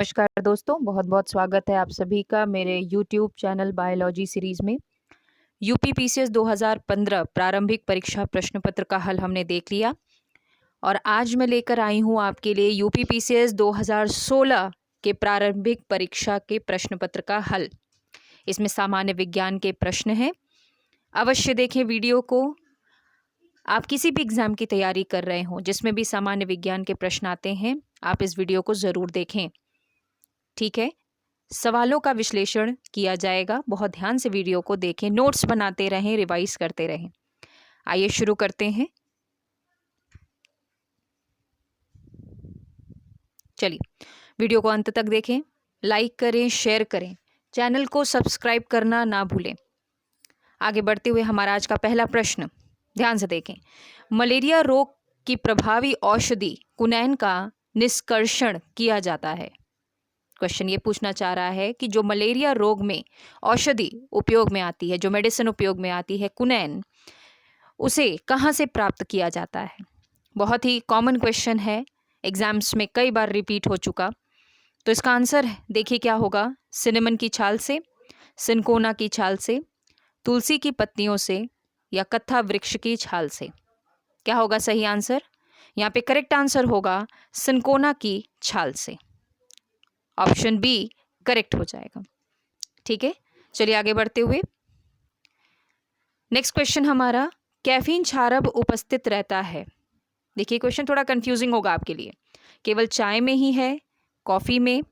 नमस्कार दोस्तों, बहुत बहुत स्वागत है आप सभी का मेरे YouTube चैनल बायोलॉजी सीरीज़ में। यूपी पीसीएस 2015 प्रारंभिक परीक्षा प्रश्न पत्र का हल हमने देख लिया और आज मैं लेकर आई हूँ आपके लिए यूपी पीसीएस 2016 के प्रारंभिक परीक्षा के प्रश्न पत्र का हल। इसमें सामान्य विज्ञान के प्रश्न हैं। अवश्य देखें वीडियो को। आप किसी भी एग्ज़ाम की तैयारी कर रहे हों जिसमें भी सामान्य विज्ञान के प्रश्न आते हैं, आप इस वीडियो को ज़रूर देखें। ठीक है, सवालों का विश्लेषण किया जाएगा। बहुत ध्यान से वीडियो को देखें, नोट्स बनाते रहें, रिवाइज करते रहें। आइए शुरू करते हैं। चलिए, वीडियो को अंत तक देखें, लाइक करें, शेयर करें, चैनल को सब्सक्राइब करना ना भूलें। आगे बढ़ते हुए हमारा आज का पहला प्रश्न ध्यान से देखें। मलेरिया रोग की प्रभावी औषधि कुनैन का निष्कर्षण किया जाता है। क्वेश्चन ये पूछना चाह रहा है कि जो मलेरिया रोग में औषधि उपयोग में आती है, जो मेडिसिन उपयोग में आती है कुनैन, उसे कहाँ से प्राप्त किया जाता है। बहुत ही कॉमन क्वेश्चन है, एग्जाम्स में कई बार रिपीट हो चुका। तो इसका आंसर देखिए क्या होगा। सिनेमन की छाल से, सिनकोना की छाल से, तुलसी की पत्तियों से या कत्था वृक्ष की छाल से। क्या होगा सही आंसर? यहाँ पे करेक्ट आंसर होगा सिनकोना की छाल से। ऑप्शन बी करेक्ट हो जाएगा। ठीक है, चलिए आगे बढ़ते हुए नेक्स्ट क्वेश्चन हमारा, कैफीन क्षारब उपस्थित रहता है। देखिए क्वेश्चन थोड़ा कंफ्यूजिंग होगा आपके लिए। केवल चाय में ही है, कॉफ़ी में,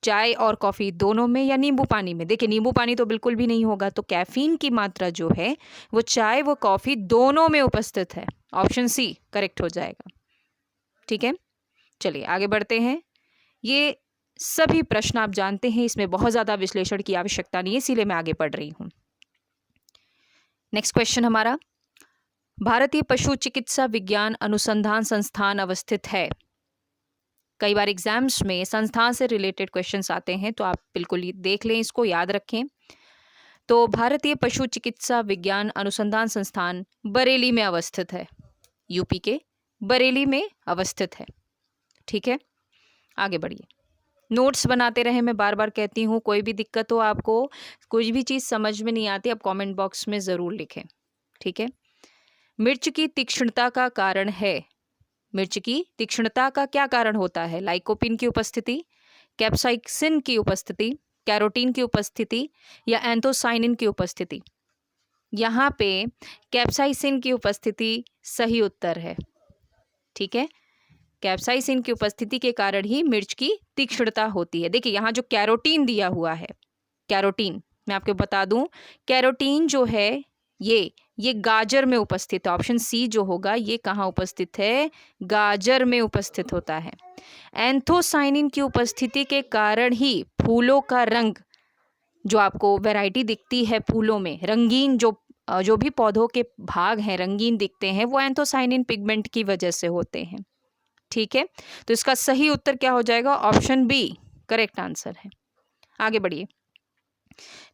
चाय और कॉफ़ी दोनों में, या नींबू पानी में। देखिए नींबू पानी तो बिल्कुल भी नहीं होगा, तो कैफीन की मात्रा जो है वो चाय व कॉफ़ी दोनों में उपस्थित है। ऑप्शन सी करेक्ट हो जाएगा। ठीक है, चलिए आगे बढ़ते हैं। ये सभी प्रश्न आप जानते हैं, इसमें बहुत ज़्यादा विश्लेषण की आवश्यकता नहीं है, इसीलिए मैं आगे पढ़ रही हूँ। नेक्स्ट क्वेश्चन हमारा, भारतीय पशु चिकित्सा विज्ञान अनुसंधान संस्थान अवस्थित है। कई बार एग्जाम्स में संस्थान से रिलेटेड क्वेश्चंस आते हैं, तो आप बिल्कुल ये देख लें, इसको याद रखें। तो भारतीय पशु चिकित्सा विज्ञान अनुसंधान संस्थान बरेली में अवस्थित है। यूपी के बरेली में अवस्थित है। ठीक है, आगे बढ़िए। नोट्स बनाते रहें, मैं बार बार कहती हूँ। कोई भी दिक्कत हो, आपको कोई भी चीज़ समझ में नहीं आती, आप कमेंट बॉक्स में ज़रूर लिखें। ठीक है, मिर्च की तीक्ष्णता का कारण है। मिर्च की तीक्ष्णता का क्या कारण होता है? लाइकोपिन की उपस्थिति, कैप्साइसिन की उपस्थिति, कैरोटीन की उपस्थिति या एंथोसाइनिन की उपस्थिति। यहाँ पे कैप्साइसिन की उपस्थिति सही उत्तर है। ठीक है, कैप्साइसिन की उपस्थिति के कारण ही मिर्च की तीक्ष्णता होती है। देखिए यहाँ जो कैरोटीन दिया हुआ है, कैरोटीन मैं आपको बता दूं, कैरोटीन जो है ये गाजर में उपस्थित है। ऑप्शन सी जो होगा ये कहाँ उपस्थित है? गाजर में उपस्थित होता है। एंथोसाइनिन की उपस्थिति के कारण ही फूलों का रंग, जो आपको वैरायटी दिखती है फूलों में, रंगीन जो भी पौधों के भाग हैं रंगीन दिखते हैं, वो एंथोसाइनिन पिगमेंट की वजह से होते हैं। ठीक है, तो इसका सही उत्तर क्या हो जाएगा? ऑप्शन बी करेक्ट आंसर है। आगे बढ़िए।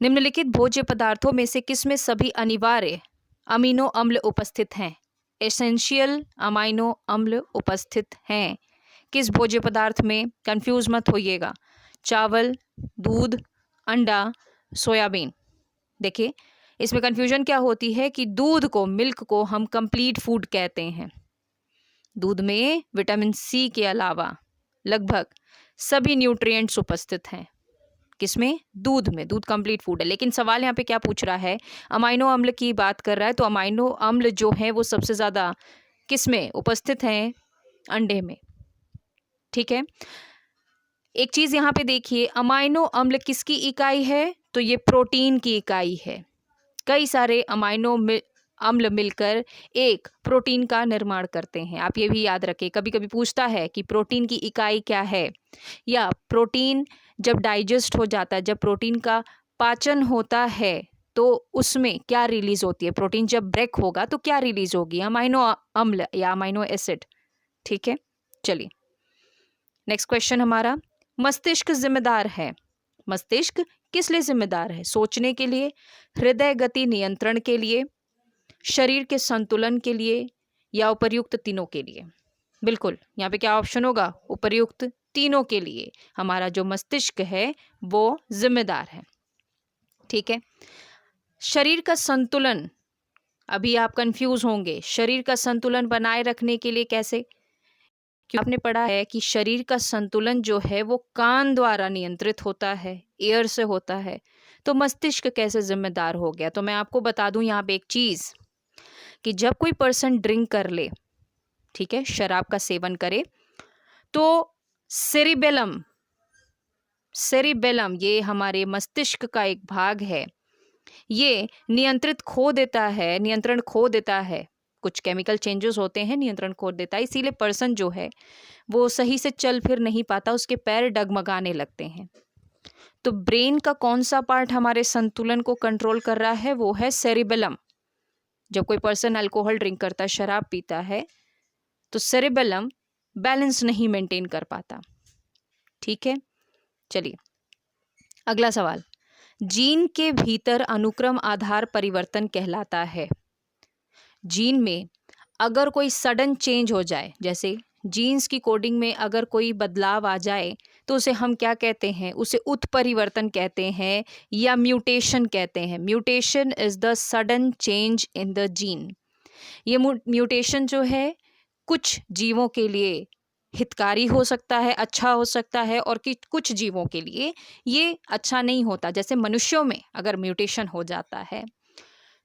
निम्नलिखित भोज्य पदार्थों में से किसमें सभी अनिवार्य अमीनो अम्ल उपस्थित हैं? एसेंशियल अमीनो अम्ल उपस्थित हैं। किस भोज्य पदार्थ में? कंफ्यूज मत होइएगा। चावल, दूध, अंडा, सोयाबीन। देखिए इसमें कंफ्यूजन क्या होती है कि दूध को, मिल्क को हम कंप्लीट फूड कहते हैं। दूध में विटामिन सी के अलावा लगभग सभी न्यूट्रिएंट्स उपस्थित हैं। किसमें? दूध में। दूध कंप्लीट फूड है। लेकिन सवाल यहाँ पे क्या पूछ रहा है? अमाइनो अम्ल की बात कर रहा है, तो अमाइनो अम्ल जो है वो सबसे ज़्यादा किसमें उपस्थित हैं? अंडे में। ठीक है, एक चीज़ यहाँ पे देखिए, अमाइनो अम्ल किसकी इकाई है? तो ये प्रोटीन की इकाई है। कई सारे अमाइनो अम्ल मिलकर एक प्रोटीन का निर्माण करते हैं। आप ये भी याद रखें, कभी कभी पूछता है कि प्रोटीन की इकाई क्या है, या प्रोटीन जब डाइजेस्ट हो जाता है, जब प्रोटीन का पाचन होता है, तो उसमें क्या रिलीज होती है? प्रोटीन जब ब्रेक होगा तो क्या रिलीज होगी? अमाइनो अम्ल या अमाइनो एसिड। ठीक है, चलिए नेक्स्ट क्वेश्चन हमारा, मस्तिष्क जिम्मेदार है। मस्तिष्क किस लिए जिम्मेदार है? सोचने के लिए, हृदय गति नियंत्रण के लिए, शरीर के संतुलन के लिए, या उपर्युक्त तीनों के लिए? बिल्कुल, यहाँ पे क्या ऑप्शन होगा? उपर्युक्त तीनों के लिए हमारा जो मस्तिष्क है वो जिम्मेदार है। ठीक है। शरीर का संतुलन, अभी आप कंफ्यूज होंगे, शरीर का संतुलन बनाए रखने के लिए कैसे? क्योंकि आपने पढ़ा है कि शरीर का संतुलन जो है वो कान द्वारा नियंत्रित होता है, एयर से होता है। तो मस्तिष्क कैसे जिम्मेदार हो गया? तो मैं आपको बता दूं यहाँ पे एक चीज, कि जब कोई पर्सन ड्रिंक कर ले, ठीक है, शराब का सेवन करे, तो सेरिबेलम, सेरिबेलम ये हमारे मस्तिष्क का एक भाग है, ये नियंत्रण खो देता है। कुछ केमिकल चेंजेस होते हैं, नियंत्रण खो देता है, इसीलिए पर्सन जो है वो सही से चल फिर नहीं पाता, उसके पैर डगमगाने लगते हैं। तो ब्रेन का कौन सा पार्ट हमारे संतुलन को कंट्रोल कर रहा है? वो है सेरिबेलम। जब कोई पर्सन अल्कोहल ड्रिंक करता है, शराब पीता है, तो सेरिबेलम बैलेंस नहीं मेंटेन कर पाता। ठीक है, चलिए अगला सवाल। जीन के भीतर अनुक्रम आधार परिवर्तन कहलाता है। जीन में अगर कोई सडन चेंज हो जाए, जैसे जीन्स की कोडिंग में अगर कोई बदलाव आ जाए, तो उसे हम क्या कहते हैं? उसे उत्परिवर्तन कहते हैं या म्यूटेशन कहते हैं। Mutation is the sudden change in the gene. ये म्यूटेशन जो है कुछ जीवों के लिए हितकारी हो सकता है, अच्छा हो सकता है, और कि कुछ जीवों के लिए ये अच्छा नहीं होता। जैसे मनुष्यों में अगर म्यूटेशन हो जाता है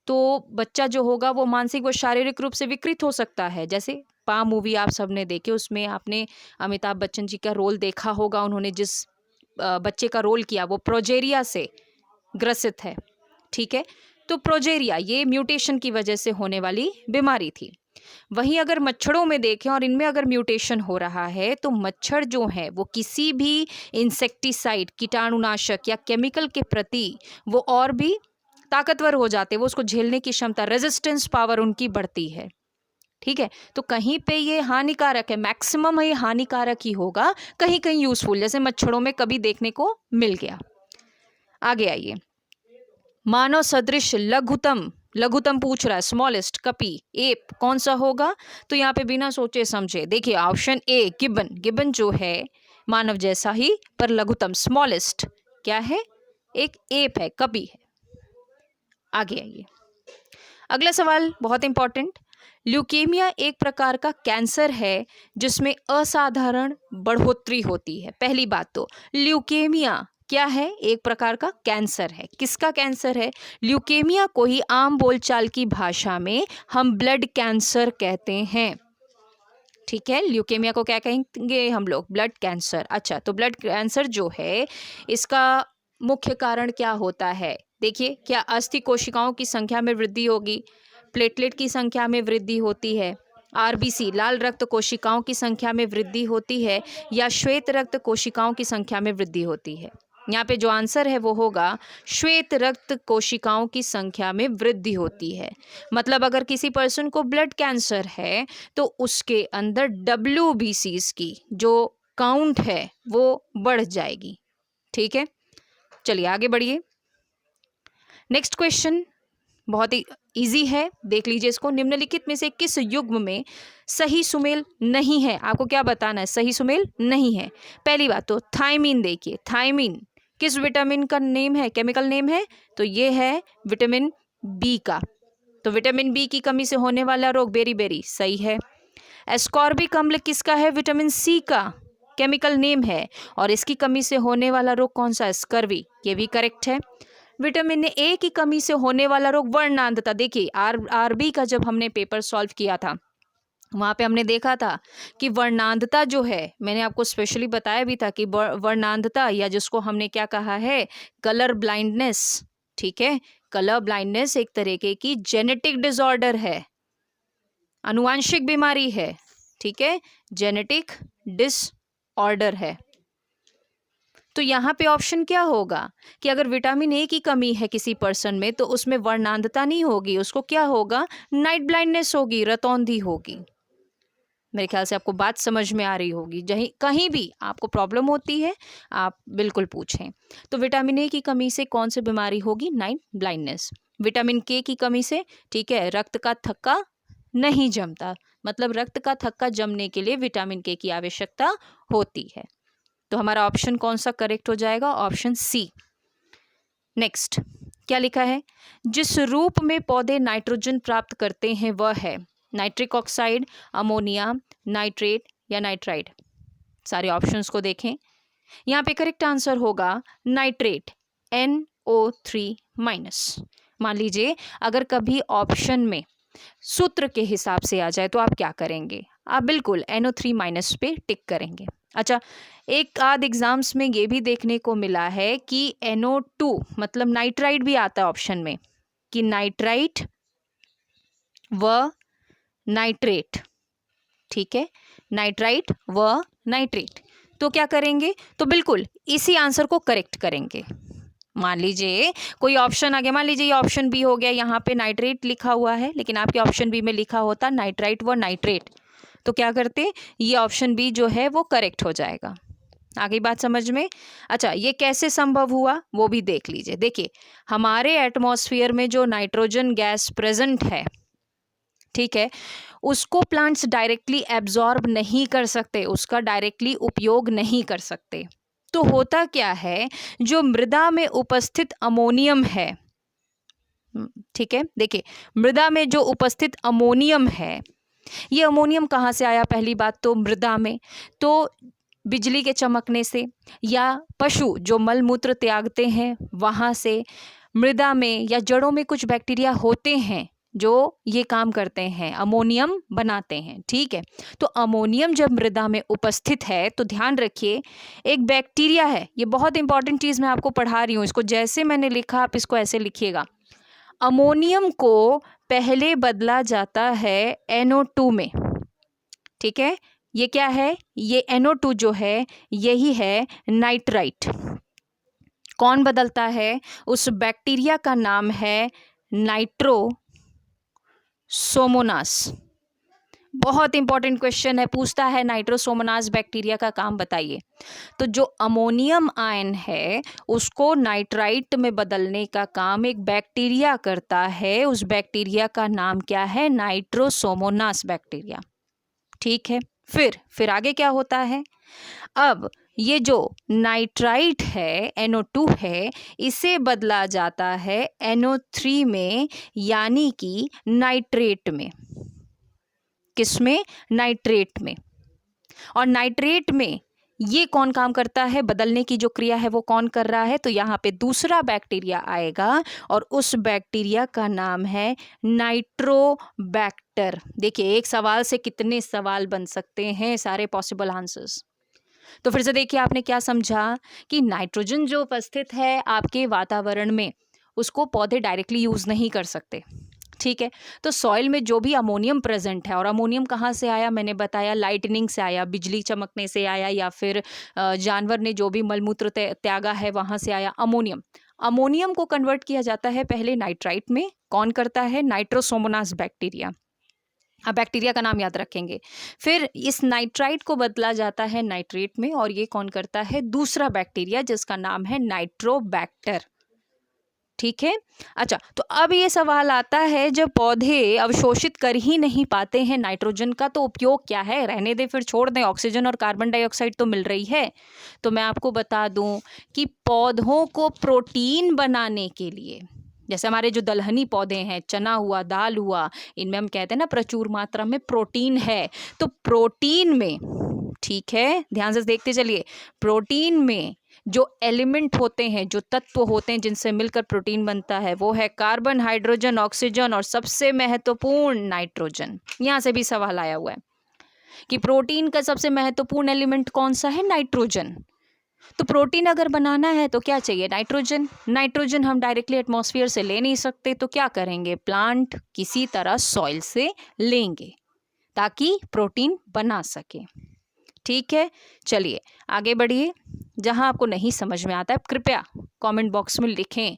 तो बच्चा जो होगा वो मानसिक व शारीरिक रूप से विकृत हो सकता है। जैसे पा मूवी आप सबने देखे, उसमें आपने अमिताभ बच्चन जी का रोल देखा होगा। उन्होंने जिस बच्चे का रोल किया वो प्रोजेरिया से ग्रसित है। ठीक है, तो प्रोजेरिया ये म्यूटेशन की वजह से होने वाली बीमारी थी। वहीं अगर मच्छरों में देखें और इनमें अगर म्यूटेशन हो रहा है, तो मच्छर जो है वो किसी भी इंसेक्टिसाइड, कीटाणुनाशक या केमिकल के प्रति वो और भी ताकतवर हो जाते, वो उसको झेलने की क्षमता, रेजिस्टेंस पावर उनकी बढ़ती है। ठीक है, तो कहीं पे ये हानिकारक है, मैक्सिमम ये हानिकारक ही होगा, कहीं कहीं यूजफुल, जैसे मच्छरों में कभी देखने को मिल गया। आगे आइए, मानव सदृश लघुतम, लघुतम पूछ रहा है, स्मॉलेस्ट, कपी, एप, कौन सा होगा? तो यहाँ पे बिना सोचे समझे देखिए, ऑप्शन ए गिबन। गिबन जो है मानव जैसा ही पर लघुतम, स्मॉलेस्ट क्या है? एक एप है, कपी है। आगे आइए, अगला सवाल बहुत इंपॉर्टेंट। ल्यूकेमिया एक प्रकार का कैंसर है जिसमें असाधारण बढ़ोतरी होती है। पहली बात तो ल्यूकेमिया क्या है? एक प्रकार का कैंसर है। किसका कैंसर है? ल्यूकेमिया को ही आम बोलचाल की भाषा में हम ब्लड कैंसर कहते हैं। ठीक है, ल्यूकेमिया को क्या कहेंगे हम लोग? Blood cancer. अच्छा, तो ब्लड कैंसर जो है इसका मुख्य कारण क्या होता है? देखिए, क्या अस्थि कोशिकाओं की संख्या में वृद्धि होगी, प्लेटलेट की संख्या में वृद्धि होती है, आरबीसी लाल रक्त कोशिकाओं की संख्या में वृद्धि होती है, या श्वेत रक्त कोशिकाओं की संख्या में वृद्धि होती है? यहाँ पे जो आंसर है वो होगा श्वेत रक्त कोशिकाओं की संख्या में वृद्धि होती है। मतलब अगर किसी पर्सन को ब्लड कैंसर है तो उसके अंदर WBCs की जो काउंट है वो बढ़ जाएगी। ठीक है, चलिए आगे बढ़िए। नेक्स्ट क्वेश्चन बहुत ही इजी है, देख लीजिए इसको। निम्नलिखित में से किस युग्म में सही सुमेल नहीं है? आपको क्या बताना है? सही सुमेल नहीं है। पहली बात तो थायमीन, देखिए थायमीन किस विटामिन का नेम है, केमिकल नेम है? तो ये है विटामिन बी का। तो विटामिन बी की कमी से होने वाला रोग बेरी, सही है। एस्कॉर्बिक अम्ल किसका है? विटामिन सी का केमिकल नेम है, और इसकी कमी से होने वाला रोग कौन सा है? स्कर्वी, ये भी करेक्ट है। विटामिन ए की कमी से होने वाला रोग वर्णांधता। देखिए आरबी का जब हमने पेपर सॉल्व किया था वहाँ पे हमने देखा था कि वर्णांधता जो है, मैंने आपको स्पेशली बताया भी था कि वर्णांधता, या जिसको हमने क्या कहा है, कलर ब्लाइंडनेस। ठीक है, कलर ब्लाइंडनेस एक तरीके की जेनेटिक डिसऑर्डर है, आनुवांशिक बीमारी है। ठीक है, जेनेटिक डिसऑर्डर है। तो यहाँ पे ऑप्शन क्या होगा कि अगर विटामिन ए की कमी है किसी पर्सन में तो उसमें वर्णांधता नहीं होगी, उसको क्या होगा? नाइट ब्लाइंडनेस होगी, रतौंधी होगी। मेरे ख्याल से आपको बात समझ में आ रही होगी। कहीं भी आपको प्रॉब्लम होती है आप बिल्कुल पूछें। तो विटामिन ए की कमी से कौन सी बीमारी होगी? Night blindness. विटामिन के की कमी से, ठीक है, रक्त का थक्का नहीं जमता, मतलब रक्त का थक्का जमने के लिए विटामिन के की आवश्यकता होती है। तो हमारा ऑप्शन कौन सा करेक्ट हो जाएगा? Option C. नेक्स्ट क्या लिखा है? जिस रूप में पौधे नाइट्रोजन प्राप्त करते हैं वह है नाइट्रिक ऑक्साइड, अमोनिया, नाइट्रेट या नाइट्राइड। सारे ऑप्शंस को देखें। यहाँ पे करेक्ट आंसर होगा नाइट्रेट, NO3-। मान लीजिए अगर कभी ऑप्शन में सूत्र के हिसाब से आ जाए तो आप क्या करेंगे? आप बिल्कुल NO3- पे टिक करेंगे। अच्छा, एक आध एग्जाम्स में ये भी देखने को मिला है कि NO2 मतलब नाइट्राइट भी आता है ऑप्शन में, कि नाइट्राइट व नाइट्रेट। ठीक है, नाइट्राइट व नाइट्रेट। तो क्या करेंगे? तो बिल्कुल इसी आंसर को करेक्ट करेंगे। मान लीजिए कोई ऑप्शन आ गया, मान लीजिए ये ऑप्शन बी हो गया, यहाँ पे नाइट्रेट लिखा हुआ है लेकिन आपके ऑप्शन बी में लिखा होता नाइट्राइट व नाइट्रेट, तो क्या करते? ये ऑप्शन बी जो है वो करेक्ट हो जाएगा। आगे बात समझ में? अच्छा, ये कैसे संभव हुआ वो भी देख लीजिए। देखिए, हमारे एटमॉस्फेयर में जो नाइट्रोजन गैस प्रेजेंट है, ठीक है, उसको प्लांट्स डायरेक्टली एब्जॉर्ब नहीं कर सकते, उसका डायरेक्टली उपयोग नहीं कर सकते। तो होता क्या है, जो मृदा में उपस्थित अमोनियम है, ठीक है, देखिए मृदा में जो उपस्थित अमोनियम है, ये अमोनियम कहाँ से आया? पहली बात तो मृदा में तो बिजली के चमकने से, या पशु जो मल मूत्र त्यागते हैं वहाँ से, मृदा में या जड़ों में कुछ बैक्टीरिया होते हैं जो ये काम करते हैं, अमोनियम बनाते हैं। ठीक है, तो अमोनियम जब मृदा में उपस्थित है तो ध्यान रखिए एक बैक्टीरिया है, ये बहुत इंपॉर्टेंट चीज़ मैं आपको पढ़ा रही हूँ, इसको जैसे मैंने लिखा आप इसको ऐसे लिखिएगा। अमोनियम को पहले बदला जाता है NO2 में। ठीक है, ये क्या है? ये NO2 जो है यही है नाइट्राइट। कौन बदलता है? उस बैक्टीरिया का नाम है नाइट्रोसोमोनास। बहुत इंपॉर्टेंट क्वेश्चन है, पूछता है नाइट्रोसोमोनास बैक्टीरिया का काम बताइए। तो जो अमोनियम आयन है उसको नाइट्राइट में बदलने का काम एक बैक्टीरिया करता है, उस बैक्टीरिया का नाम क्या है? Nitrosomonas bacteria. ठीक है, फिर आगे क्या होता है? अब ये जो नाइट्राइट है, NO2 है, इसे बदला जाता है NO3 में, यानी कि नाइट्रेट में। किसमें? नाइट्रेट में। और नाइट्रेट में ये कौन काम करता है? बदलने की जो क्रिया है वो कौन कर रहा है? तो यहाँ पे दूसरा बैक्टीरिया आएगा और उस बैक्टीरिया का नाम है नाइट्रोबैक्टर। देखिए, एक सवाल से कितने सवाल बन सकते हैं, सारे पॉसिबल आंसर्स। तो फिर से देखिए आपने क्या समझा कि नाइट्रोजन जो उपस्थित है आपके वातावरण में, उसको पौधे डायरेक्टली यूज नहीं कर सकते। ठीक है, तो सॉइल में जो भी अमोनियम प्रेजेंट है, और अमोनियम कहाँ से आया? मैंने बताया लाइटनिंग से आया, बिजली चमकने से आया, या फिर जानवर ने जो भी मलमूत्र त्यागा है वहाँ से आया अमोनियम। अमोनियम को कन्वर्ट किया जाता है पहले नाइट्राइट में। कौन करता है? Nitrosomonas bacteria. अब बैक्टीरिया का नाम याद रखेंगे। फिर इस नाइट्राइट को बदला जाता है नाइट्रेट में, और ये कौन करता है? दूसरा बैक्टीरिया जिसका नाम है नाइट्रोबैक्टर। ठीक है, अच्छा, तो अब ये सवाल आता है, जब पौधे अवशोषित कर ही नहीं पाते हैं नाइट्रोजन का, तो उपयोग क्या है? रहने दें, फिर छोड़ दें, ऑक्सीजन और कार्बन डाइऑक्साइड तो मिल रही है। तो मैं आपको बता दूं कि पौधों को प्रोटीन बनाने के लिए, जैसे हमारे जो दलहनी पौधे हैं, चना हुआ, दाल हुआ, इनमें हम कहते हैं ना प्रचुर मात्रा में प्रोटीन है। तो प्रोटीन में, ठीक है, ध्यान से देखते चलिए, प्रोटीन में जो एलिमेंट होते हैं, जो तत्व होते हैं जिनसे मिलकर प्रोटीन बनता है, वो है कार्बन, हाइड्रोजन, ऑक्सीजन और सबसे महत्वपूर्ण नाइट्रोजन। यहाँ से भी सवाल आया हुआ है कि प्रोटीन का सबसे महत्वपूर्ण एलिमेंट कौन सा है? नाइट्रोजन। तो प्रोटीन अगर बनाना है तो क्या चाहिए? नाइट्रोजन। नाइट्रोजन हम डायरेक्टली एटमॉस्फेयर से ले नहीं सकते, तो क्या करेंगे? प्लांट किसी तरह सॉइल से लेंगे ताकि प्रोटीन बना सके। ठीक है, चलिए आगे बढ़िए। जहां आपको नहीं समझ में आता है कृपया कमेंट बॉक्स में लिखें।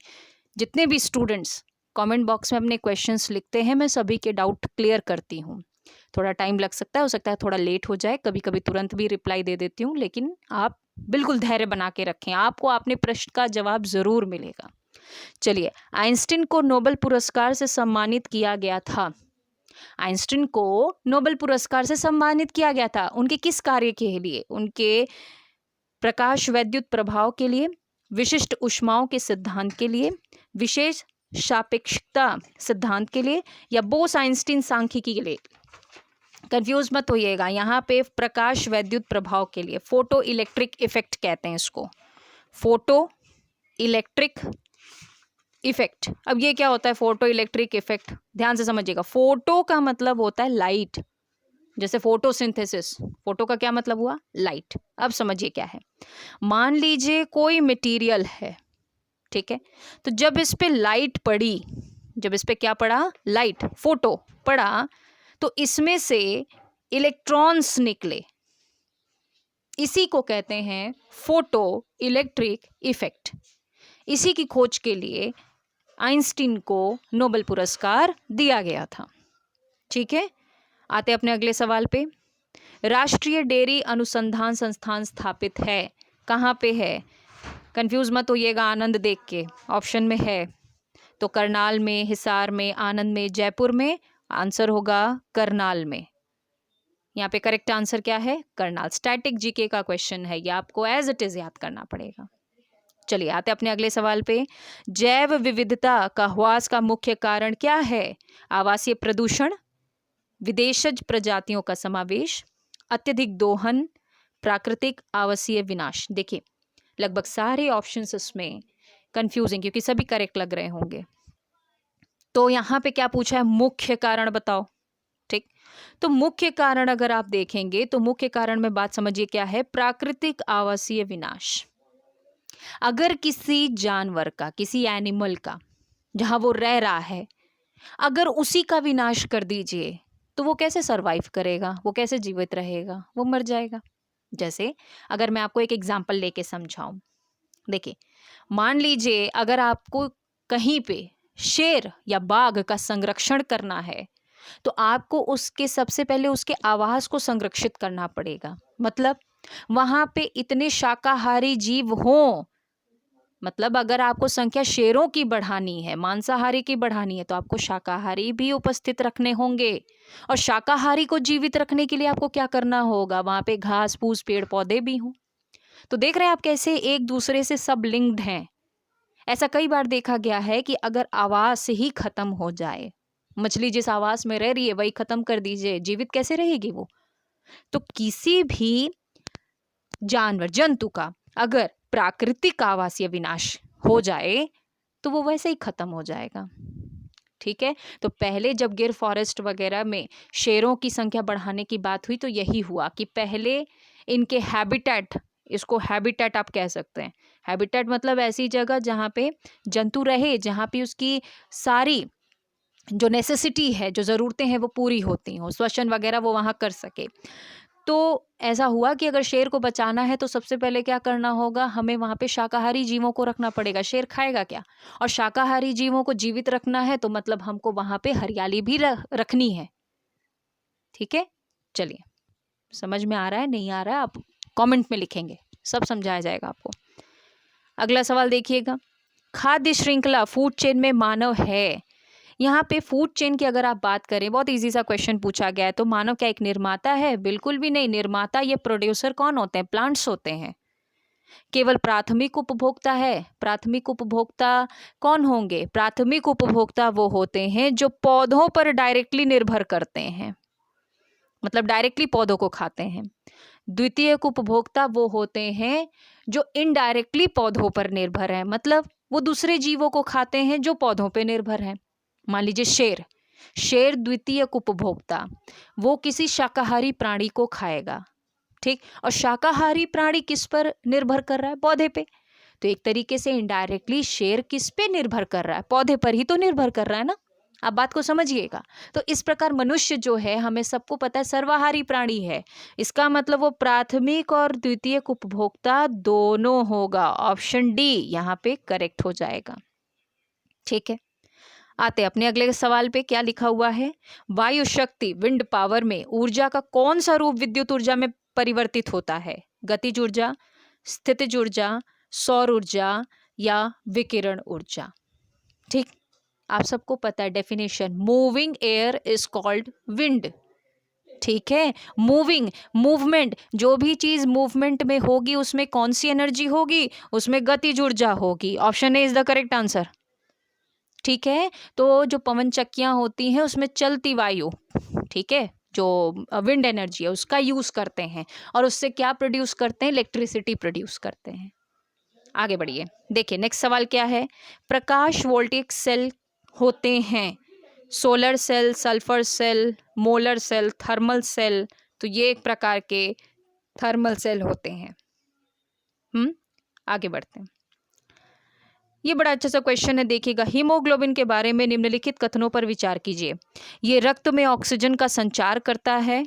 जितने भी स्टूडेंट्स कमेंट बॉक्स में अपने क्वेश्चंस लिखते हैं, मैं सभी के डाउट क्लियर करती हूँ। थोड़ा टाइम लग सकता है, हो सकता है थोड़ा लेट हो जाए, कभी कभी तुरंत भी रिप्लाई दे देती हूँ, लेकिन आप बिल्कुल धैर्य बना के रखें, आपको अपने प्रश्न का जवाब ज़रूर मिलेगा। चलिए, आइंस्टीन को नोबेल पुरस्कार से सम्मानित किया गया था। आइंस्टीन को नोबेल पुरस्कार से सम्मानित किया गया था उनके किस कार्य के लिए? उनके प्रकाश वैद्युत प्रभाव के लिए, विशिष्ट ऊष्माओं के सिद्धांत के लिए, विशेष सापेक्षता सिद्धांत के लिए, या बोस आइंस्टीन सांख्यिकी के लिए। कंफ्यूज मत होइएगा, यहाँ पे प्रकाश वैद्युत प्रभाव के लिए, फोटो इलेक्ट्रिक इफेक्ट कहते हैं इसको, फोटो इलेक्ट्रिक इफेक्ट। अब ये क्या होता है फोटो इलेक्ट्रिक इफेक्ट? ध्यान से समझिएगा। फोटो का मतलब होता है लाइट, जैसे फोटोसिंथेसिस, फोटो का क्या मतलब हुआ? लाइट। अब समझिए क्या है। मान लीजिए कोई मटेरियल है, ठीक है, तो जब इस पे लाइट पड़ी, जब इस पे क्या पड़ा? लाइट, फोटो पड़ा, तो इसमें से इलेक्ट्रॉन्स निकले, इसी को कहते हैं फोटो इलेक्ट्रिक इफेक्ट। इसी की खोज के लिए आइंस्टीन को नोबेल पुरस्कार दिया गया था। ठीक है, आते अपने अगले सवाल पे। राष्ट्रीय डेयरी अनुसंधान संस्थान स्थापित है, कहाँ पे है? कंफ्यूज मत होइएगा आनंद देख के, ऑप्शन में है तो करनाल में, हिसार में, आनंद में, जयपुर में। आंसर होगा करनाल में। यहाँ पे करेक्ट आंसर क्या है? करनाल। स्टैटिक जीके का क्वेश्चन है, ये आपको एज इट इज याद करना पड़ेगा। चलिए आते अपने अगले सवाल पे। जैव विविधता का ह्रास का मुख्य कारण क्या है? आवासीय प्रदूषण, विदेशज प्रजातियों का समावेश, अत्यधिक दोहन, प्राकृतिक आवासीय विनाश। देखिए लगभग सारे ऑप्शंस इसमें कंफ्यूजिंग, क्योंकि सभी करेक्ट लग रहे होंगे। तो यहाँ पे क्या पूछा है? मुख्य कारण बताओ। ठीक, तो मुख्य कारण अगर आप देखेंगे तो मुख्य कारण में बात समझिए क्या है? प्राकृतिक आवासीय विनाश। अगर किसी जानवर का, किसी एनिमल का, जहां वो रह रहा है, अगर उसी का विनाश कर दीजिए तो वो कैसे सरवाइव करेगा? वो कैसे जीवित रहेगा? वो मर जाएगा। जैसे अगर मैं आपको एक एग्जांपल लेके समझाऊं, देखिए मान लीजिए अगर आपको कहीं पे शेर या बाघ का संरक्षण करना है तो आपको उसके सबसे पहले उसके आवास को संरक्षित करना पड़ेगा। मतलब वहां पे इतने शाकाहारी जीव हों, मतलब अगर आपको संख्या शेरों की बढ़ानी है, मांसाहारी की बढ़ानी है, तो आपको शाकाहारी भी उपस्थित रखने होंगे। और शाकाहारी को जीवित रखने के लिए आपको क्या करना होगा? वहां पे घास फूस पेड़ पौधे भी हों। तो देख रहे हैं आप कैसे एक दूसरे से सब लिंक्ड हैं। ऐसा कई बार देखा गया है कि अगर आवास ही खत्म हो जाए, मछली जिस आवास में रह रही है वही खत्म कर दीजिए, जीवित कैसे रहेगी वो? तो किसी भी जानवर, जंतु का अगर प्राकृतिक आवासीय विनाश हो जाए तो वो वैसे ही खत्म हो जाएगा। ठीक है, तो पहले जब गिर फॉरेस्ट वगैरह में शेरों की संख्या बढ़ाने की बात हुई तो यही हुआ कि पहले इनके हैबिटेट, इसको हैबिटेट आप कह सकते हैं। हैबिटेट मतलब ऐसी जगह जहाँ पे जंतु रहे, जहाँ पे उसकी सारी जो नेसेसिटी है, जो ज़रूरतें हैं वो पूरी होती हों, श्वसन वगैरह वो वहाँ कर सके। तो ऐसा हुआ कि अगर शेर को बचाना है तो सबसे पहले क्या करना होगा? हमें वहाँ पे शाकाहारी जीवों को रखना पड़ेगा। शेर खाएगा क्या? और शाकाहारी जीवों को जीवित रखना है तो मतलब हमको वहाँ पे हरियाली भी रखनी है। ठीक है, चलिए समझ में आ रहा है, नहीं आ रहा है, आप कमेंट में लिखेंगे, सब समझाया जाएगा आपको। अगला सवाल देखिएगा। खाद्य श्रृंखला, फूड चेन में मानव है। यहाँ पे फूड चेन की अगर आप बात करें, बहुत इजी सा क्वेश्चन पूछा गया है, तो मानव क्या एक निर्माता है? बिल्कुल भी नहीं। निर्माता ये प्रोड्यूसर कौन होते हैं? प्लांट्स होते हैं। केवल प्राथमिक उपभोक्ता है। प्राथमिक उपभोक्ता कौन होंगे? प्राथमिक उपभोक्ता वो होते हैं जो पौधों पर डायरेक्टली निर्भर करते हैं, मतलब डायरेक्टली पौधों को खाते हैं। द्वितीयक उपभोक्ता वो होते हैं जो इनडायरेक्टली पौधों पर निर्भर है, मतलब वो दूसरे जीवों को खाते हैं जो पौधों पर निर्भर है। मान लीजिए शेर, शेर द्वितीयक उपभोक्ता, वो किसी शाकाहारी प्राणी को खाएगा। ठीक, और शाकाहारी प्राणी किस पर निर्भर कर रहा है? पौधे पे। तो एक तरीके से इनडायरेक्टली शेर किस पे निर्भर कर रहा है? पौधे पर ही तो निर्भर कर रहा है ना। आप बात को समझिएगा। तो इस प्रकार मनुष्य जो है, हमें सबको पता है सर्वाहारी प्राणी है। इसका मतलब वो प्राथमिक और द्वितीयक उपभोक्ता दोनों होगा। ऑप्शन डी यहाँ पे करेक्ट हो जाएगा। ठीक है, आते अपने अगले सवाल पे। क्या लिखा हुआ है? वायु शक्ति, विंड पावर में ऊर्जा का कौन सा रूप विद्युत ऊर्जा में परिवर्तित होता है? गतिज ऊर्जा, स्थितिज ऊर्जा, सौर ऊर्जा या विकिरण ऊर्जा? ठीक, आप सबको पता है definition, moving air is called wind. ठीक है, मूविंग, मूवमेंट, जो भी चीज मूवमेंट में होगी उसमें कौन सी एनर्जी होगी, उसमें गतिज ऊर्जा होगी। Option A is the correct answer. ठीक है, तो जो पवन चक्कियां होती हैं उसमें चलती वायु, ठीक है, जो विंड एनर्जी है उसका यूज करते हैं और उससे क्या प्रोड्यूस करते हैं, इलेक्ट्रिसिटी प्रोड्यूस करते हैं। आगे बढ़िए, देखिए नेक्स्ट सवाल क्या है। प्रकाश वोल्टिक सेल होते हैं, solar cell, sulphur cell, molar cell, thermal cell. तो ये एक प्रकार के थर्मल सेल होते हैं। आगे बढ़ते हैं। ये बड़ा अच्छा सा क्वेश्चन है, देखिएगा। हीमोग्लोबिन के बारे में निम्नलिखित कथनों पर विचार कीजिए। ये रक्त में ऑक्सीजन का संचार करता है,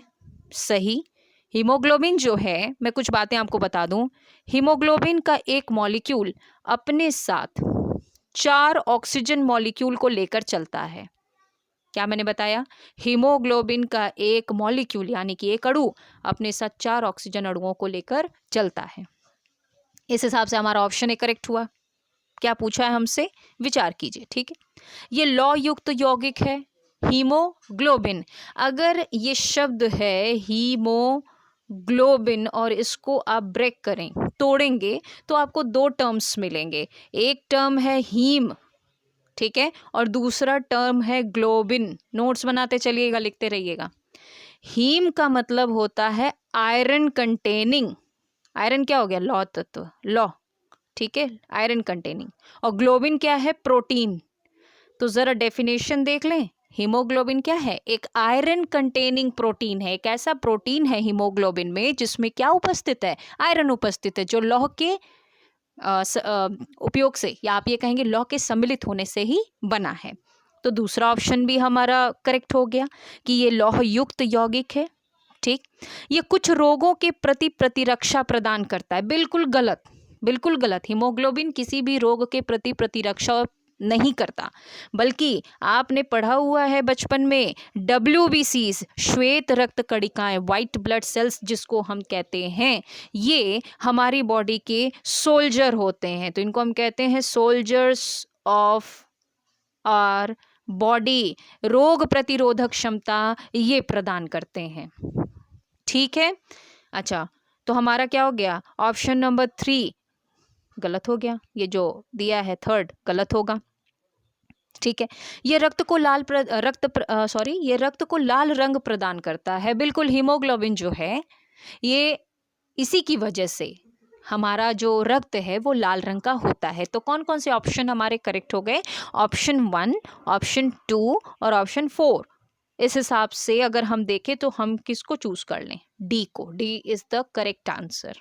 सही। हीमोग्लोबिन जो है, मैं कुछ बातें आपको बता दूं, हीमोग्लोबिन का एक मॉलिक्यूल अपने साथ 4 ऑक्सीजन मॉलिक्यूल को लेकर चलता है। क्या मैंने बताया, हीमोग्लोबिन का एक मॉलिक्यूल यानी कि एक अणु अपने साथ 4 ऑक्सीजन अणुओं को लेकर चलता है। इस हिसाब से हमारा ऑप्शन ए करेक्ट हुआ। क्या पूछा है हमसे, विचार कीजिए। ठीक है, ये लौ युक्त यौगिक है हीमोग्लोबिन। अगर ये शब्द है हीमोग्लोबिन और इसको आप ब्रेक करें, तोड़ेंगे, तो आपको 2 टर्म्स मिलेंगे। एक टर्म है हीम, ठीक है, और दूसरा टर्म है ग्लोबिन। नोट्स बनाते चलिएगा, लिखते रहिएगा। हीम का मतलब होता है आयरन कंटेनिंग। आयरन क्या हो गया, लौ तत्व, लौ, ठीक है, आयरन कंटेनिंग। और ग्लोबिन क्या है, प्रोटीन। तो जरा डेफिनेशन देख लें, हीमोग्लोबिन क्या है, एक आयरन कंटेनिंग प्रोटीन है। एक ऐसा प्रोटीन है हीमोग्लोबिन में जिसमें क्या उपस्थित है, आयरन उपस्थित है, जो लौह के उपयोग से, या आप ये कहेंगे लौह के सम्मिलित होने से ही बना है। तो दूसरा ऑप्शन भी हमारा करेक्ट हो गया कि ये लौह युक्त यौगिक है। ठीक, ये कुछ रोगों के प्रति प्रतिरक्षा प्रदान करता है। बिल्कुल गलत, बिल्कुल गलत। हीमोग्लोबिन किसी भी रोग के प्रति प्रतिरक्षा नहीं करता, बल्कि आपने पढ़ा हुआ है बचपन में WBCs, श्वेत रक्त कणिकाएं, व्हाइट ब्लड सेल्स जिसको हम कहते हैं, ये हमारी बॉडी के सोल्जर होते हैं। तो इनको हम कहते हैं सोल्जर्स ऑफ आवर बॉडी। रोग प्रतिरोधक क्षमता ये प्रदान करते हैं। ठीक है, अच्छा, तो हमारा क्या हो गया, ऑप्शन नंबर 3 गलत हो गया। ये जो दिया है थर्ड गलत होगा। ठीक है, ये रक्त को लाल रंग प्रदान करता है। बिल्कुल, हीमोग्लोबिन जो है ये इसी की वजह से हमारा जो रक्त है वो लाल रंग का होता है। तो कौन कौन से ऑप्शन हमारे करेक्ट हो गए, ऑप्शन 1, ऑप्शन 2 और ऑप्शन 4। इस हिसाब से अगर हम देखें तो हम किसको चूज कर लें, डी को। D is the correct answer.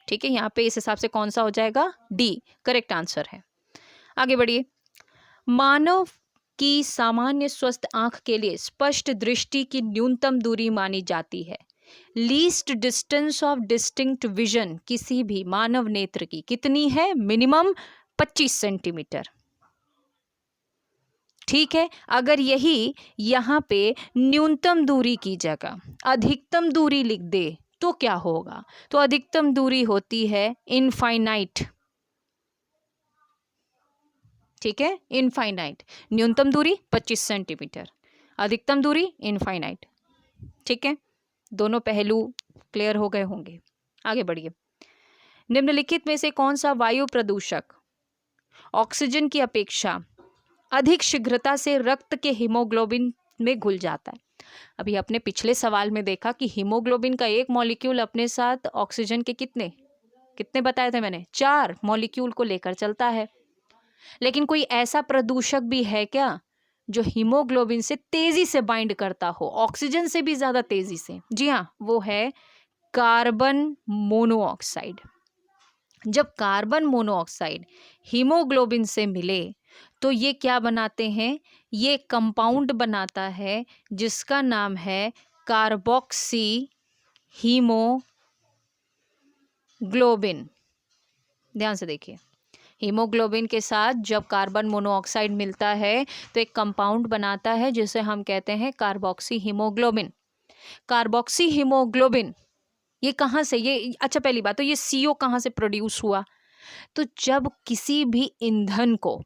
ठीक है, यहाँ पे इस हिसाब से कौन सा हो जाएगा, डी करेक्ट आंसर है। आगे बढ़िए। मानव की सामान्य स्वस्थ आंख के लिए स्पष्ट दृष्टि की न्यूनतम दूरी मानी जाती है। Least distance of distinct vision किसी भी मानव नेत्र की कितनी है, मिनिमम 25 सेंटीमीटर। ठीक है, अगर यही यहाँ पे न्यूनतम दूरी की जगह अधिकतम दूरी लिख दे तो क्या होगा, तो अधिकतम दूरी होती है इनफाइनाइट। ठीक है, इनफाइनाइट। न्यूनतम दूरी 25 सेंटीमीटर, अधिकतम दूरी इनफाइनाइट। ठीक है, दोनों पहलू क्लियर हो गए होंगे। आगे बढ़िए। निम्नलिखित में से कौन सा वायु प्रदूषक ऑक्सीजन की अपेक्षा अधिक शीघ्रता से रक्त के हीमोग्लोबिन में घुल जाता है। अभी अपने पिछले सवाल में देखा कि हीमोग्लोबिन का एक मॉलिक्यूल अपने साथ ऑक्सीजन के कितने कितने बताए थे मैंने, 4 मॉलिक्यूल को लेकर चलता है। लेकिन कोई ऐसा प्रदूषक भी है क्या जो हीमोग्लोबिन से तेजी से बाइंड करता हो, ऑक्सीजन से भी ज्यादा तेजी से? जी हाँ, वो है कार्बन मोनोऑक्साइड। जब कार्बन मोनोऑक्साइड हीमोग्लोबिन से मिले तो ये क्या बनाते हैं, ये कंपाउंड बनाता है जिसका नाम है कार्बोक्सी हीमोग्लोबिन। ध्यान से देखिए, हीमोग्लोबिन के साथ जब कार्बन मोनोऑक्साइड मिलता है तो एक कंपाउंड बनाता है जिसे हम कहते हैं कार्बोक्सी हीमोग्लोबिन। कार्बोक्सी हीमोग्लोबिन ये कहाँ से, ये अच्छा पहली बात तो ये CO कहाँ से प्रोड्यूस हुआ, तो जब किसी भी ईंधन को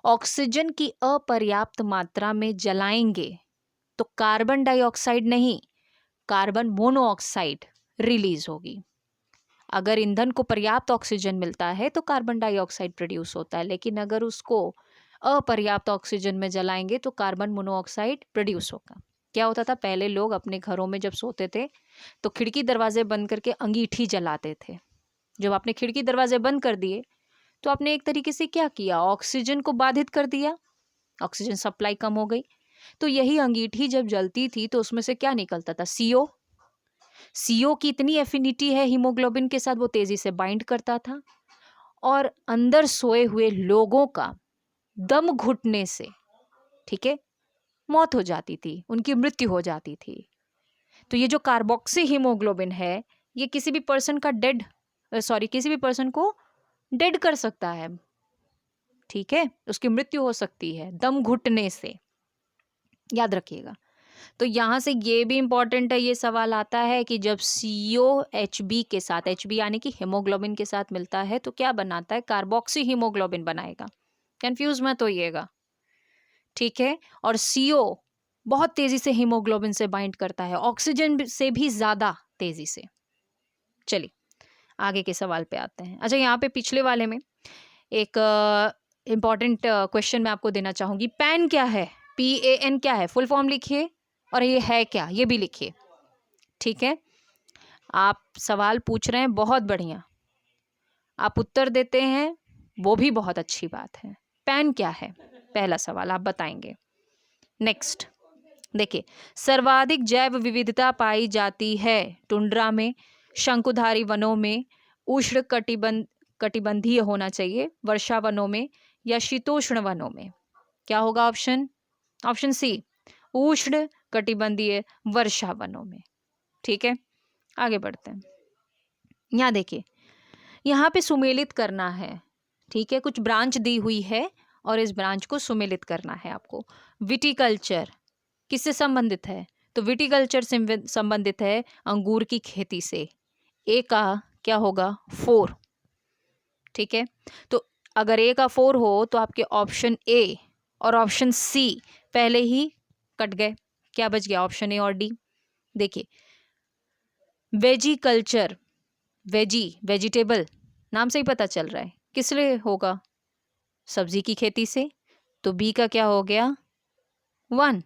ऑक्सीजन की अपर्याप्त मात्रा में जलाएंगे तो कार्बन डाइऑक्साइड नहीं, कार्बन मोनोऑक्साइड रिलीज होगी। अगर ईंधन को पर्याप्त ऑक्सीजन मिलता है तो कार्बन डाइऑक्साइड प्रोड्यूस होता है, लेकिन अगर उसको अपर्याप्त ऑक्सीजन में जलाएंगे तो कार्बन मोनोऑक्साइड प्रोड्यूस होगा। क्या होता था, पहले लोग अपने घरों में जब सोते थे तो खिड़की दरवाजे बंद करके अंगीठी जलाते थे। जब आपने खिड़की दरवाजे बंद कर दिए तो आपने एक तरीके से क्या किया, ऑक्सीजन को बाधित कर दिया, ऑक्सीजन सप्लाई कम हो गई। तो यही अंगीठी जब जलती थी तो उसमें से क्या निकलता था, सीओ। सीओ की इतनी एफिनिटी है हीमोग्लोबिन के साथ, वो तेजी से बाइंड करता था और अंदर सोए हुए लोगों का दम घुटने से, ठीक है, मौत हो जाती थी, उनकी मृत्यु हो जाती थी। तो ये जो कार्बोक्सी हीमोग्लोबिन है, ये किसी भी पर्सन का किसी भी पर्सन को डेड कर सकता है, ठीक है, उसकी मृत्यु हो सकती है दम घुटने से, याद रखिएगा। तो यहाँ से ये भी इंपॉर्टेंट है, ये सवाल आता है कि जब COHB के साथ, HB यानी कि हीमोग्लोबिन के साथ मिलता है तो क्या बनाता है, कार्बोक्सी हीमोग्लोबिन बनाएगा। कंफ्यूज मत होइएगा, ठीक है। और CO बहुत तेजी से हीमोग्लोबिन से बाइंड करता है, ऑक्सीजन से भी ज्यादा तेजी से। चलिए आगे के सवाल पे आते हैं। अच्छा, यहाँ पे पिछले वाले में एक इम्पॉर्टेंट क्वेश्चन मैं आपको देना चाहूंगी। पैन क्या है, PAN क्या है, फुल फॉर्म लिखिए, और ये है क्या ये भी लिखिए, ठीक है। आप सवाल पूछ रहे हैं, बहुत बढ़िया, आप उत्तर देते हैं, वो भी बहुत अच्छी बात है। पैन क्या है, पहला सवाल आप बताएंगे। नेक्स्ट देखिए, सर्वाधिक जैव विविधता पाई जाती है टुंड्रा में, शंकुधारी वनों में, उष्ण कटिबंधीय होना चाहिए, वर्षा वनों में, या शीतोष्ण वनों में। क्या होगा ऑप्शन, ऑप्शन सी, उष्ण कटिबंधीय वर्षा वनों में, ठीक है। आगे बढ़ते हैं। यहाँ देखिए, यहाँ पे सुमेलित करना है, ठीक है, कुछ ब्रांच दी हुई है और इस ब्रांच को सुमेलित करना है आपको। विटिकल्चर किससे संबंधित है, तो विटिकल्चर से संबंधित है अंगूर की खेती से। ए का क्या होगा, 4, ठीक है। तो अगर ए का 4 हो तो आपके ऑप्शन ए और ऑप्शन सी पहले ही कट गए, क्या बच गया, ऑप्शन ए और डी। देखिए, वेजिकल्चर, वेजिटेबल नाम से ही पता चल रहा है किस लिए होगा, सब्जी की खेती से, तो बी का क्या हो गया, 1।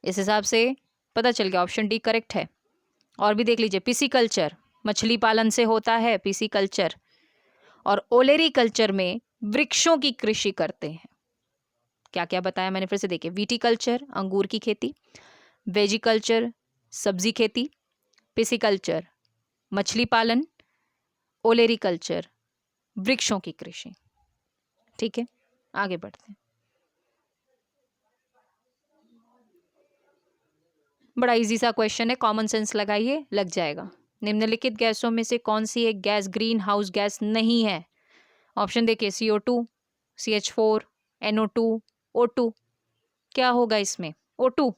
इस हिसाब से पता चल गया ऑप्शन डी करेक्ट है। और भी देख लीजिए, पिसिकल्चर मछली पालन से होता है पिसिकल्चर, और ओलेरी कल्चर में वृक्षों की कृषि करते हैं। क्या क्या बताया मैंने फिर से देखिए, विटिकल्चर अंगूर की खेती, वेजिकल्चर सब्जी खेती, पिसिकल्चर मछली पालन, ओलेरी कल्चर वृक्षों की कृषि, ठीक है। आगे बढ़ते हैं। बड़ा इजी सा क्वेश्चन है, कॉमन सेंस लगाइए, लग जाएगा। निम्नलिखित गैसों में से कौन सी एक गैस ग्रीन हाउस गैस नहीं है। ऑप्शन देखिए, CO2, CH4, NO2, O2। क्या होगा इसमें, O2।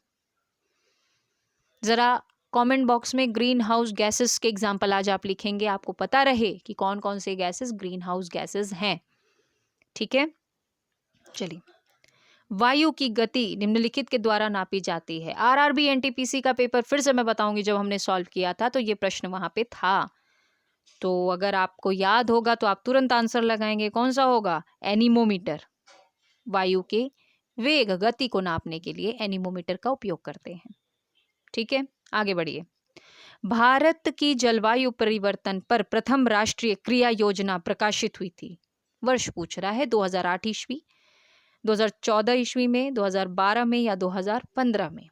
जरा कमेंट बॉक्स में ग्रीन हाउस गैसेस के एग्जाम्पल आज आप लिखेंगे, आपको पता रहे कि कौन कौन से गैसेस ग्रीन हाउस गैसेस हैं, ठीक है। चलिए, वायु की गति निम्नलिखित के द्वारा नापी जाती है। RRB NTPC का पेपर फिर से मैं बताऊंगी, जब हमने सॉल्व किया था तो ये प्रश्न वहां पे था, तो अगर आपको याद होगा तो आप तुरंत आंसर लगाएंगे। कौन सा होगा, एनीमोमीटर। वायु के वेग गति को नापने के लिए एनीमोमीटर का उपयोग करते हैं, ठीक है। आगे बढ़िए। भारत की जलवायु परिवर्तन पर प्रथम राष्ट्रीय क्रिया योजना प्रकाशित हुई थी। वर्ष पूछ रहा है, 2008 ईस्वी, 2014 ईस्वी में, 2012 में, या 2015 में।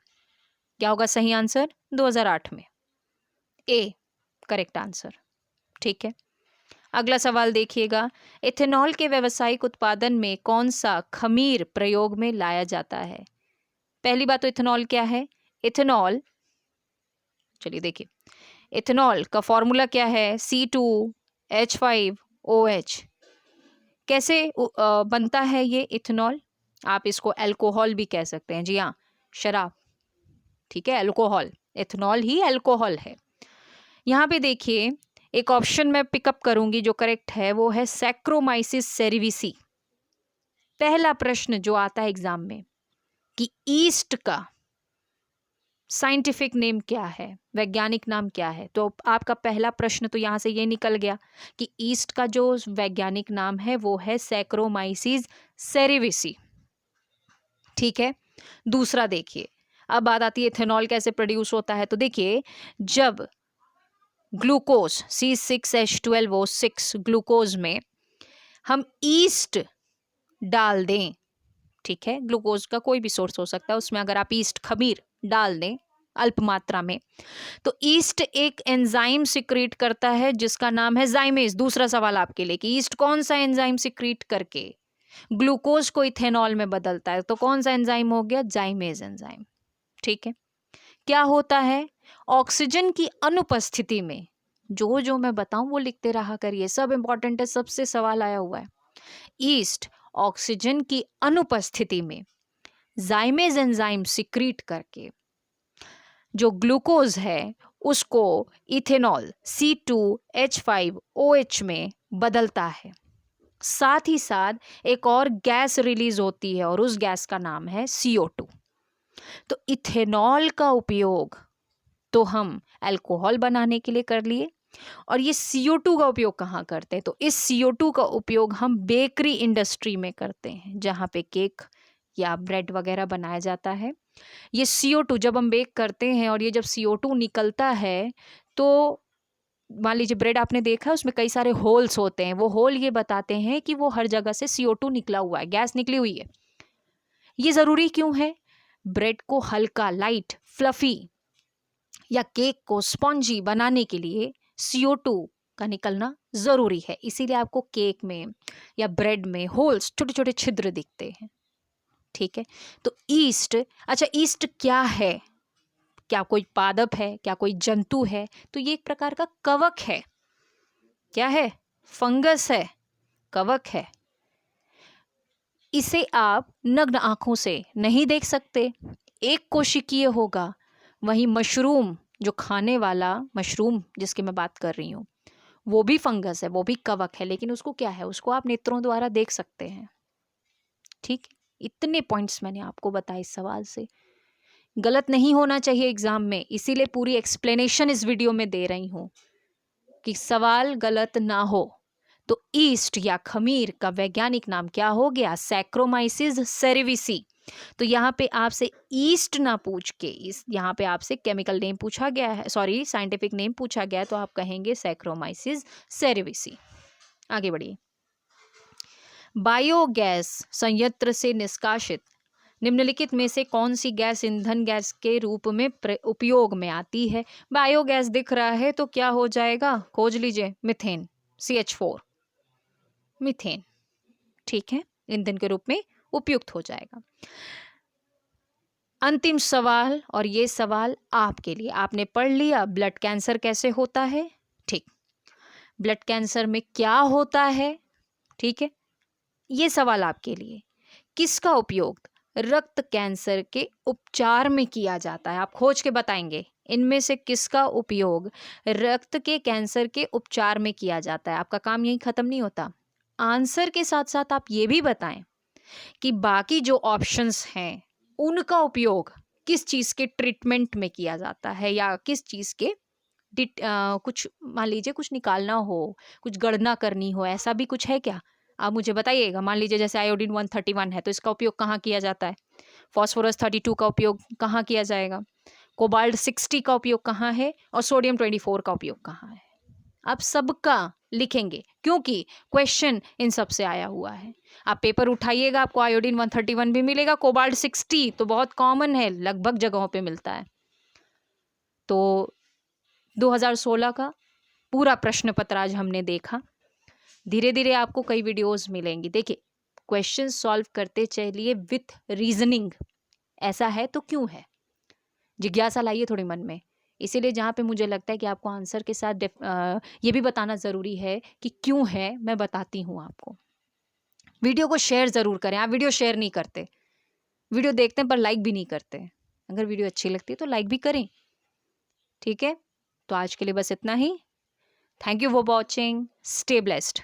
क्या होगा सही आंसर, 2008 में, ए करेक्ट आंसर, ठीक है। अगला सवाल देखिएगा, इथेनॉल के व्यावसायिक उत्पादन में कौन सा खमीर प्रयोग में लाया जाता है। पहली बात तो इथेनॉल क्या है, इथेनॉल, चलिए देखिए, इथेनॉल का फॉर्मूला क्या है, C2H5OH। कैसे बनता है ये इथेनॉल, आप इसको अल्कोहल भी कह सकते हैं, जी हाँ, शराब, ठीक है, अल्कोहल, इथेनॉल ही अल्कोहल है। यहाँ पे देखिए, एक ऑप्शन मैं पिकअप करूंगी जो करेक्ट है, वो है सैक्रोमाइसिस सेरेविसी। पहला प्रश्न जो आता है एग्जाम में कि ईस्ट का साइंटिफिक नेम क्या है, वैज्ञानिक नाम क्या है, तो आपका पहला प्रश्न तो यहाँ से ये निकल गया कि ईस्ट का जो वैज्ञानिक नाम है वो है सैक्रोमाइसीस सेरेविसी। ठीक है। दूसरा देखिए, अब बात आती है इथेनॉल कैसे प्रोड्यूस होता है। तो देखिए, जब ग्लूकोज C6H12O6 ग्लूकोज में हम ईस्ट डाल दें, ठीक है, ग्लूकोज का कोई भी सोर्स हो सकता है, उसमें अगर आप ईस्ट खमीर डाल दें अल्प मात्रा में, तो ईस्ट एक एंजाइम सिक्रीट करता है जिसका नाम है जाइमेज। दूसरा सवाल आपके लिए कि ईस्ट कौन सा एंजाइम सिक्रीट करके ग्लूकोज को इथेनॉल में बदलता है, तो कौन सा एंजाइम हो गया, जाइमेज एंजाइम। ठीक है। क्या होता है, ऑक्सीजन की अनुपस्थिति में, जो जो मैं बताऊं वो लिखते रहा करिए, सब इंपॉर्टेंट है, सबसे सवाल आया हुआ है। ईस्ट ऑक्सीजन की अनुपस्थिति में जाइमेज एंजाइम सिक्रीट करके जो ग्लूकोज है उसको इथेनॉल C2H5OH में बदलता है। साथ ही साथ एक और गैस रिलीज होती है और उस गैस का नाम है CO2। तो इथेनॉल का उपयोग तो हम अल्कोहल बनाने के लिए कर लिए, और ये CO2 का उपयोग कहाँ करते हैं, तो इस CO2 का उपयोग हम बेकरी इंडस्ट्री में करते हैं, जहाँ पे केक या ब्रेड वगैरह बनाया जाता है। ये CO2 जब हम बेक करते हैं और ये जब CO2 निकलता है, तो मान लीजिए ब्रेड आपने देखा, उसमें कई सारे होल्स होते हैं, वो होल ये बताते हैं कि वो हर जगह से CO2 निकला हुआ है, गैस निकली हुई है। ये ज़रूरी क्यों है, ब्रेड को हल्का, लाइट, फ्लफी या केक को स्पॉन्जी बनाने के लिए CO2 का निकलना ज़रूरी है, इसीलिए आपको केक में या ब्रेड में होल्स, छोटे छोटे छिद्र दिखते हैं। ठीक है। तो ईस्ट, अच्छा ईस्ट क्या है, क्या कोई पादप है, क्या कोई जंतु है, तो ये एक प्रकार का कवक है। क्या है, फंगस है, कवक है। इसे आप नग्न आंखों से नहीं देख सकते, एक कोशिकीय होगा। वहीं मशरूम, जो खाने वाला मशरूम जिसकी मैं बात कर रही हूँ, वो भी फंगस है, वो भी कवक है, लेकिन उसको क्या है, उसको आप नेत्रों द्वारा देख सकते हैं। ठीक, इतने पॉइंट्स मैंने आपको बताए इस सवाल से। गलत नहीं होना चाहिए एग्जाम में, इसीलिए पूरी एक्सप्लेनेशन इस वीडियो में दे रही हूँ कि सवाल गलत ना हो। तो ईस्ट या खमीर का वैज्ञानिक नाम क्या हो गया, सैक्रोमाइसिस सेरेविसी। तो यहाँ पे आपसे ईस्ट ना पूछ के इस यहाँ पे आपसे केमिकल नेम पूछा गया है, सॉरी साइंटिफिक नेम पूछा गया है, तो आप कहेंगे सैक्रोमाइसिस सेरेविसी। आगे बढ़िए। बायोगैस संयंत्र से निष्कासित निम्नलिखित में से कौन सी गैस ईंधन गैस के रूप में उपयोग में आती है। बायोगैस दिख रहा है तो क्या हो जाएगा, खोज लीजिए, मीथेन, CH4, मीथेन। ठीक है, ईंधन के रूप में उपयुक्त हो जाएगा। अंतिम सवाल, और ये सवाल आपके लिए, आपने पढ़ लिया ब्लड कैंसर कैसे होता है। ठीक, ब्लड कैंसर में क्या होता है, ठीक है, ये सवाल आपके लिए। किसका उपयोग रक्त कैंसर के उपचार में किया जाता है, आप खोज के बताएंगे इनमें से किसका उपयोग रक्त के कैंसर के उपचार में किया जाता है। आपका काम यही खत्म नहीं होता, आंसर के साथ साथ आप ये भी बताएं कि बाकी जो ऑप्शंस हैं उनका उपयोग किस चीज़ के ट्रीटमेंट में किया जाता है, या किस चीज़ के कुछ मान लीजिए कुछ निकालना हो, कुछ गणना करनी हो, ऐसा भी कुछ है क्या, आप मुझे बताइएगा। मान लीजिए जैसे आयोडीन 131 है तो इसका उपयोग कहाँ किया जाता है, फॉस्फोरस 32 का उपयोग कहाँ किया जाएगा, कोबाल्ट 60 का उपयोग कहाँ है, और सोडियम 24 का उपयोग कहाँ है। आप सबका लिखेंगे क्योंकि क्वेश्चन इन सब से आया हुआ है। आप पेपर उठाइएगा, आपको आयोडीन 131 भी मिलेगा, कोबाल्ट 60 तो बहुत कॉमन है, लगभग जगहों पे मिलता है। तो 2016 का पूरा प्रश्न पत्र आज हमने देखा। धीरे धीरे आपको कई वीडियोस मिलेंगी। देखिए, क्वेश्चन सॉल्व करते चलिए विथ रीजनिंग, ऐसा है तो क्यों है, जिज्ञासा लाइए थोड़ी मन में। इसीलिए जहाँ पे मुझे लगता है कि आपको आंसर के साथ ये भी बताना ज़रूरी है कि क्यों है, मैं बताती हूँ आपको। वीडियो को शेयर ज़रूर करें, आप वीडियो शेयर नहीं करते, वीडियो देखते हैं पर लाइक भी नहीं करते। अगर वीडियो अच्छी लगती है तो लाइक भी करें। ठीक है, तो आज के लिए बस इतना ही। Thank you for watching, stay blessed.